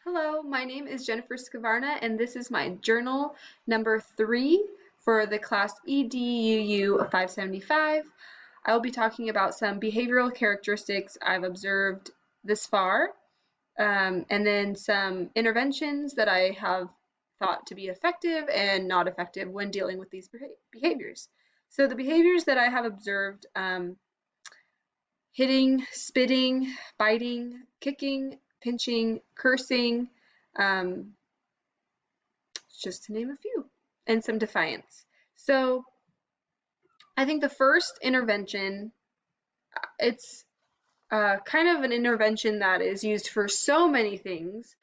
Hello, my name is Jennifer Scavarna, and this is my journal number 3 for the class EDUU 575. I will be talking about some behavioral characteristics I've observed this far, and then some interventions that I have thought to be effective and not effective when dealing with these behaviors. So the behaviors that I have observed, hitting, spitting, biting, kicking, pinching, cursing, um, just to name a few, and some defiance. So I think the first intervention, it's kind of an intervention that is used for so many things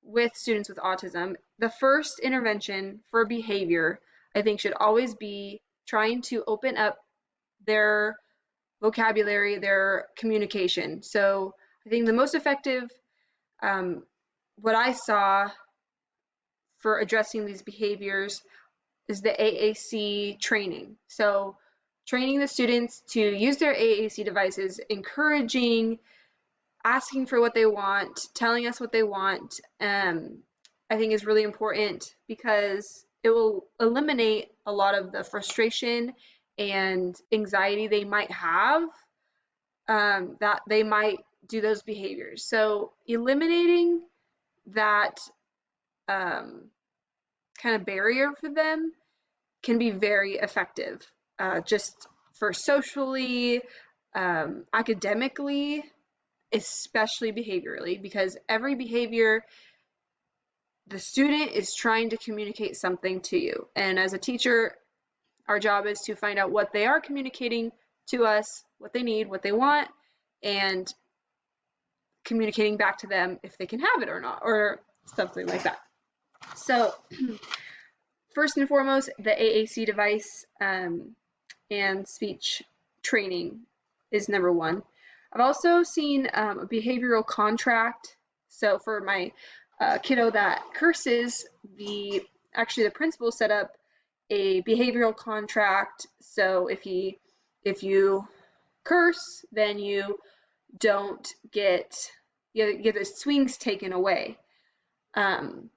with students with autism. The first intervention for behavior, I think, should always be trying to open up their vocabulary, their communication. So I think the most effective, um, what I saw for addressing these behaviors is the AAC training. So training the students to use their AAC devices, encouraging, asking for what they want, telling us what they want, I think is really important because it will eliminate a lot of the frustration and anxiety they might have, that they might do those behaviors. So eliminating that um, kind of barrier for them can be very effective, just for socially, academically, especially behaviorally, because every behavior, the student is trying to communicate something to you. And as a teacher, our job is to find out what they are communicating to us, what they need, what they want, and communicating back to them if they can have it or not, or something like that. So first and foremost, the AAC device, and speech training is number one. I've also seen a behavioral contract. So for my kiddo that curses, the principal set up a behavioral contract. So if you curse, then you don't get the swings taken away. And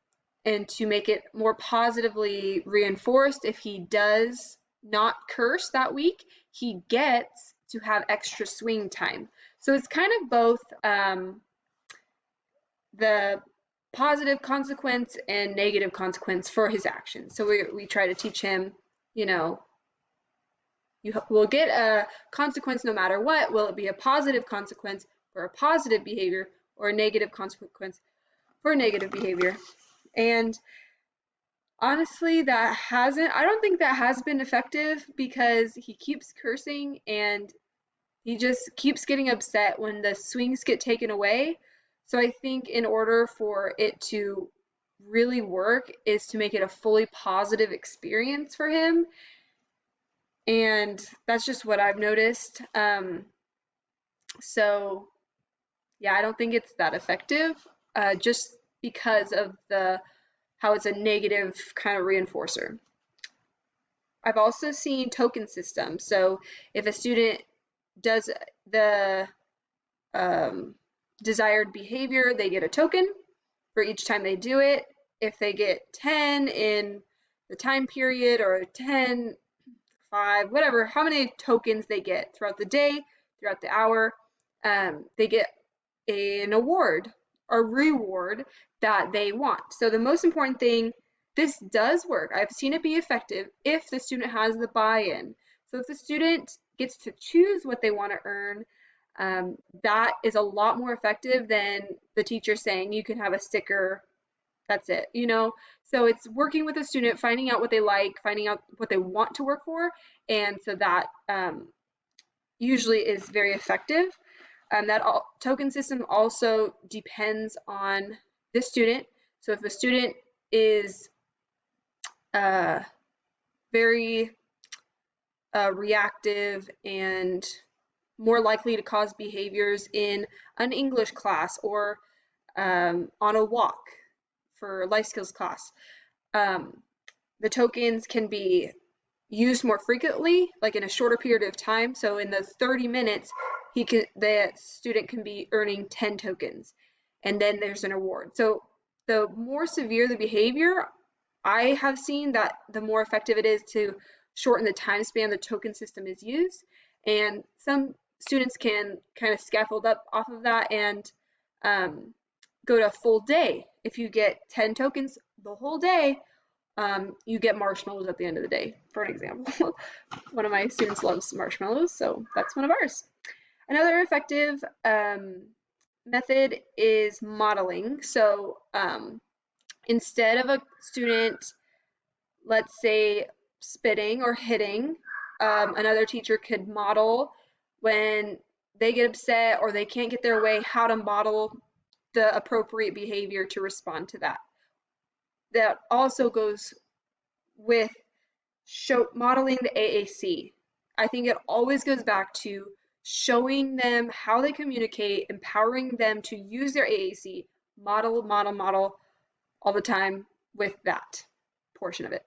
to make it more positively reinforced, if he does not curse that week, he gets to have extra swing time. So it's kind of both, the positive consequence and negative consequence for his actions. So we try to teach him, you know, you will get a consequence no matter what. Will it be a positive consequence for a positive behavior or a negative consequence for a negative behavior? And honestly, I don't think that has been effective because he keeps cursing and he just keeps getting upset when the swings get taken away. So I think in order for it to really work is to make it a fully positive experience for him. And that's just what I've noticed. So yeah, I don't think it's that effective, just because of the how it's a negative kind of reinforcer. I've also seen token systems. So if a student does the um, desired behavior, they get a token for each time they do it. If they get 10 in the time period or 10, 5, whatever, how many tokens they get throughout the day, throughout the hour, they get an award or reward that they want. So the most important thing, this does work. I've seen it be effective if the student has the buy-in. So if the student gets to choose what they want to earn, that is a lot more effective than the teacher saying you can have a sticker, that's it, you know? So it's working with the student, finding out what they like, finding out what they want to work for, and so that, usually is very effective. That token system also depends on the student. So if a student is uh, very reactive and more likely to cause behaviors in an English class or on a walk for life skills class, um, the tokens can be used more frequently, like in a shorter period of time. So in the 30 minutes, the student can be earning 10 tokens, and then there's an award. So the more severe the behavior, I have seen that the more effective it is to shorten the time span the token system is used. And some students can kind of scaffold up off of that and um, go to a full day. If you get 10 tokens the whole day, you get marshmallows at the end of the day, for an example. One of my students loves marshmallows, so that's one of ours. Another effective method is modeling. So instead of a student, let's say, spitting or hitting, another teacher could model when they get upset or they can't get their way, how to model the appropriate behavior to respond to that. That also goes with modeling the AAC. I think it always goes back to showing them how they communicate, empowering them to use their AAC, model, model, model all the time with that portion of it.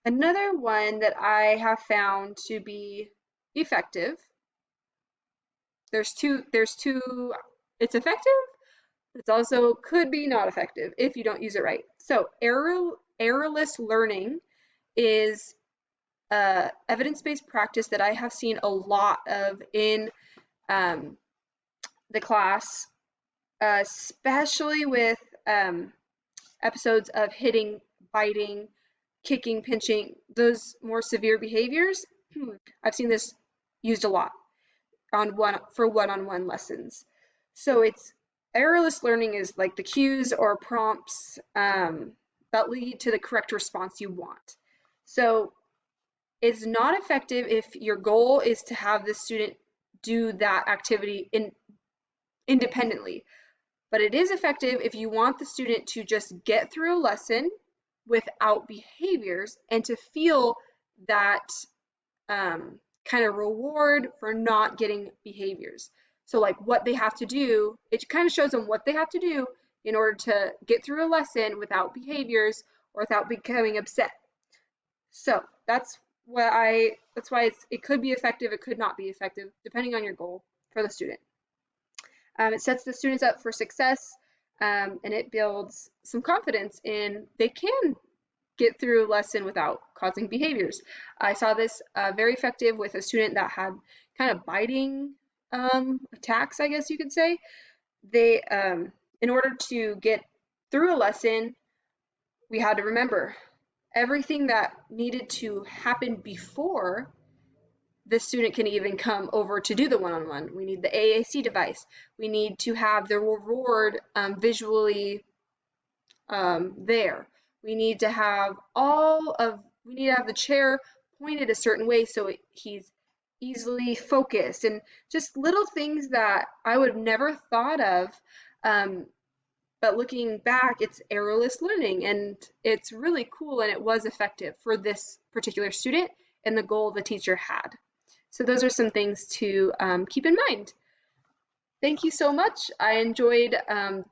Another one that I have found to be effective, it's effective, it's also could be not effective if you don't use it right. So errorless learning is evidence-based practice that I have seen a lot of in um, the class, especially with episodes of hitting, biting, kicking, pinching, those more severe behaviors. I've seen this used a lot for one-on-one lessons. So it's errorless learning is like the cues or prompts that lead to the correct response you want. So it's not effective if your goal is to have the student do that activity independently, but it is effective if you want the student to just get through a lesson without behaviors and to feel that kind of reward for not getting behaviors. So like what they have to do, it kind of shows them what they have to do in order to get through a lesson without behaviors or without becoming upset. So that's why it could be effective, it could not be effective, depending on your goal for the student. It sets the students up for success, and it builds some confidence in they can get through a lesson without causing behaviors. I saw this very effective with a student that had kind of biting attacks, I guess you could say. They, in order to get through a lesson, we had to remember everything that needed to happen before the student can even come over to do the one-on-one. We need the AAC device. We need to have the reward visually there. We need to have the chair pointed a certain way so he's easily focused, and just little things that I would have never thought of. But looking back, it's errorless learning, and it's really cool, and it was effective for this particular student and the goal the teacher had. So those are some things to keep in mind. Thank you so much. I enjoyed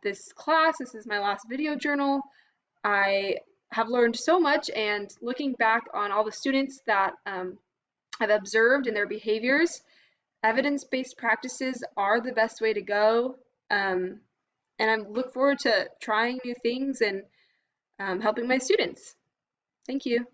this class. This is my last video journal. I have learned so much, and looking back on all the students that I've observed and their behaviors, evidence-based practices are the best way to go. And I look forward to trying new things and helping my students. Thank you.